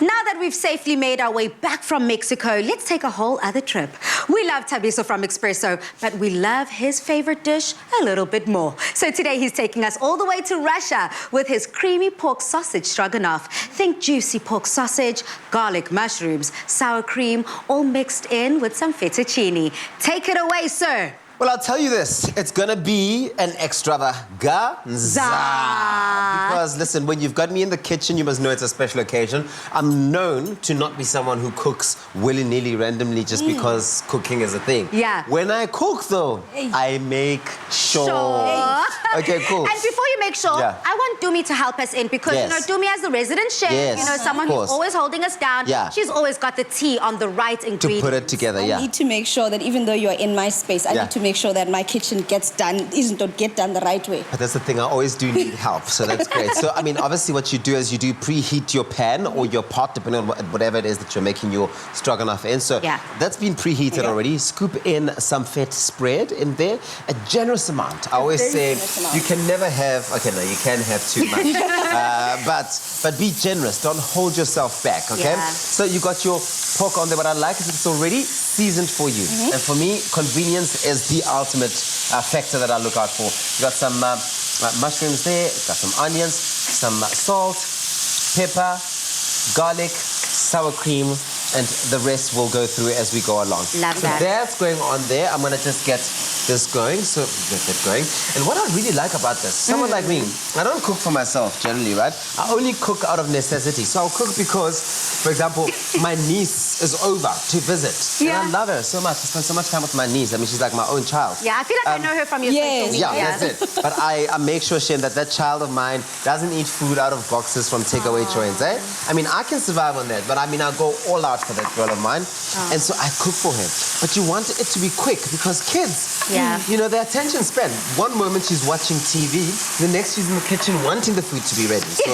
Now that we've safely made our way back from Mexico, let's take a whole other trip. We love Tabiso from Expresso, but we love his favorite dish a little bit more. So today he's taking us all the way to Russia with his creamy pork sausage stroganoff. Think juicy pork sausage, garlic mushrooms, sour cream, all mixed in with some fettuccine. Take it away, sir. Well, I'll tell you this, it's gonna be an extravaganza. Because listen, when you've got me in the kitchen, you must know it's a special occasion. I'm known to not be someone who cooks willy-nilly, randomly, just because cooking is a thing. Yeah. When I cook, though, I make sure. Okay, cool. And before you make sure, I want Dumi to help us in because, you know, Dumi as the resident chef, you know, someone who's always holding us down. She's always got the tea on the right ingredients. To put it together, I need to make sure that even though you're in my space, I need to make sure that my kitchen gets done the right way. But that's the thing, I always do need help, so that's great. So, I mean, obviously what you do is you do preheat your pan or your pot, depending on whatever it is that you're making your stroganoff in. So that's been preheated already. Scoop in some fat spread in there, a generous amount. I always say you can never have, okay, no, you can have too much. But be generous, don't hold yourself back, okay? So you got your pork on there. What I like is it's already seasoned for you. And for me, convenience is the ultimate factor that I look out for. You got some mushrooms there, got some onions, some salt, pepper, garlic, sour cream, and the rest will go through as we go along. Love so that. That's going on there. I'm going to just get this going, so get that going. And what I really like about this, someone like me, I don't cook for myself generally, right? I only cook out of necessity. So I'll cook because, for example, my niece is over to visit. And I love her so much. I spend so much time with my niece. I mean, she's like my own child. Yeah, I feel like I know her from your social media. Yeah, that's it. But I make sure, Shane, that that child of mine doesn't eat food out of boxes from takeaway joints, eh? I mean, I can survive on that, but I mean, I'll go all out for that girl of mine. And so I cook for her. But you want it to be quick because kids, you know, their attention span. One moment she's watching TV, the next she's in the kitchen wanting the food to be ready. So,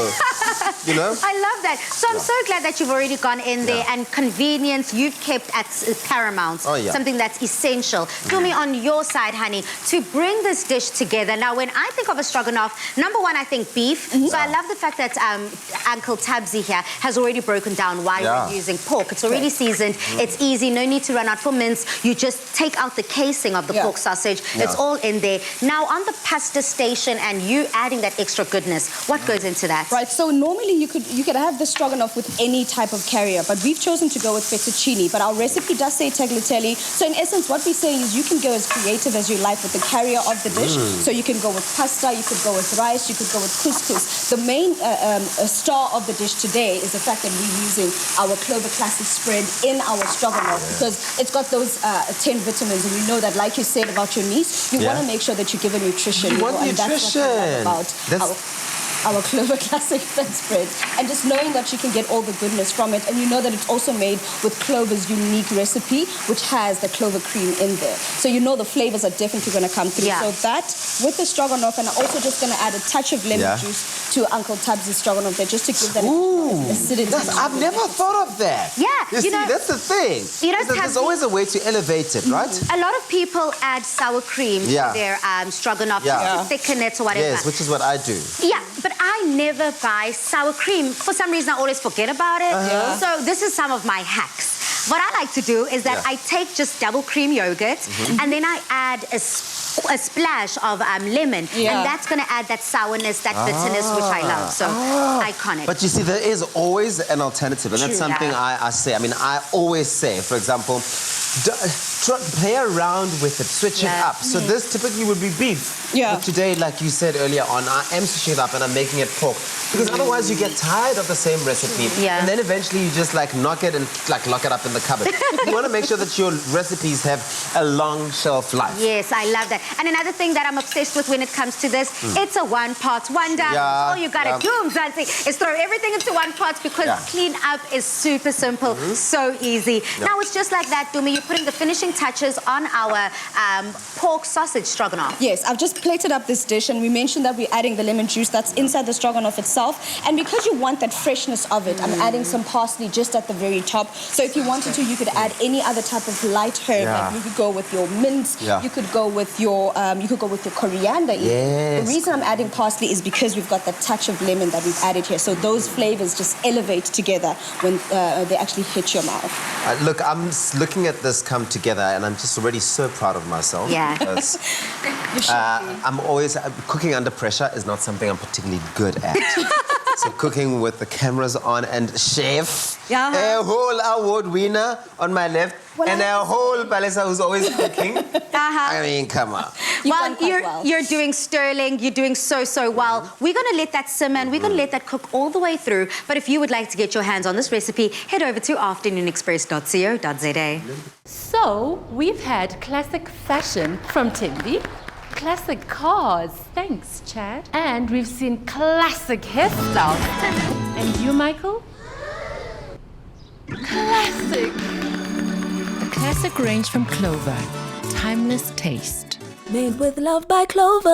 you know. I love that. So I'm so glad that you've already gone in there and convenience you've kept at paramount. Something that's essential. Tell me on your side, honey, to bring this dish together. Now, when I think of a stroganoff, number one, I think beef. So I love the fact that Uncle Tabsy here has already broken down why we're using pork. It's already seasoned. It's easy. No need to run out for mince. You just take out the casing of the pork sausage. It's all in there. Now, on the pasta station and you adding that extra goodness, what goes into that? Right, so normally you could have the stroganoff with any type of carrier, but we've chosen to go with fettuccine, but our recipe does say tagliatelle. So in essence, what we're saying is you can go as creative as you like with the carrier of the dish. So you can go with pasta, you could go with rice, you could go with couscous. The main star of the dish today is the fact that we're using our Clover Classic spread in our stroganoff because it's got those 10 vitamins, and you know that, like you said about your niece, you want to make sure that you give her nutrition. You want nutrition. And that's what we love about our Clover Classic fat spread, and just knowing that you can get all the goodness from it, and you know that it's also made with Clover's unique recipe, which has the clover cream in there. So you know the flavors are definitely going to come through. So that with the stroganoff, and I'm also just going to add a touch of lemon juice to Uncle Tabsy's stroganoff there, just to give that acidity. I've never thought of that. You see, that's the thing. You know, there's always a way to elevate it, right? A lot of people add sour cream to their stroganoff to thicken it or whatever. Yes, which is what I do. Yeah, but I never buy sour cream. For some reason, I always forget about it. So this is some of my hacks. What I like to do is that I take just double cream yogurt and then I add a splash of lemon. And that's going to add that sourness, that bitterness, which I love. So iconic. But you see, there is always an alternative. And that's something I say. I mean, I always say, for example, play around with it, switch it up. So this typically would be beef. But today, like you said earlier on, I am switching it up and I'm making it pork. Because otherwise you get tired of the same recipe. And then eventually you just like knock it and like lock it up in the cupboard. You want to make sure that your recipes have a long shelf life. Yes, I love that. And another thing that I'm obsessed with when it comes to this, it's a one-pot wonder. All you gotta do, Mzansi, is throw everything into one pot because clean up is super simple, so easy. Now it's just like that, Dumi. You're putting the finishing touches on our pork sausage stroganoff. Yes, I've just plated up this dish, and we mentioned that we're adding the lemon juice that's inside the stroganoff itself. And because you want that freshness of it, I'm adding some parsley just at the very top. So if you wanted to, you could add any other type of light herb. Like you could go with your mint. You could go with your coriander. Yes. The reason I'm adding parsley is because we've got that touch of lemon that we've added here. So those flavors just elevate together when they actually hit your mouth. Look, I'm looking at this come together, and I'm just already so proud of myself. Yeah. Because, I'm always cooking under pressure is not something I'm particularly good at. So cooking with the cameras on and chef, a whole award winner on my left, and a whole Palesa who's always cooking. I mean, come on. You're doing sterling. You're doing so well. We're going to let that simmer and we're going to let that cook all the way through. But if you would like to get your hands on this recipe, head over to afternoonexpress.co.za. So we've had classic fashion from Timby. Classic cars, thanks Chad. And we've seen classic hairstyles. And you, Michael? Classic. A classic range from Clover. Timeless taste. Made with love by Clover.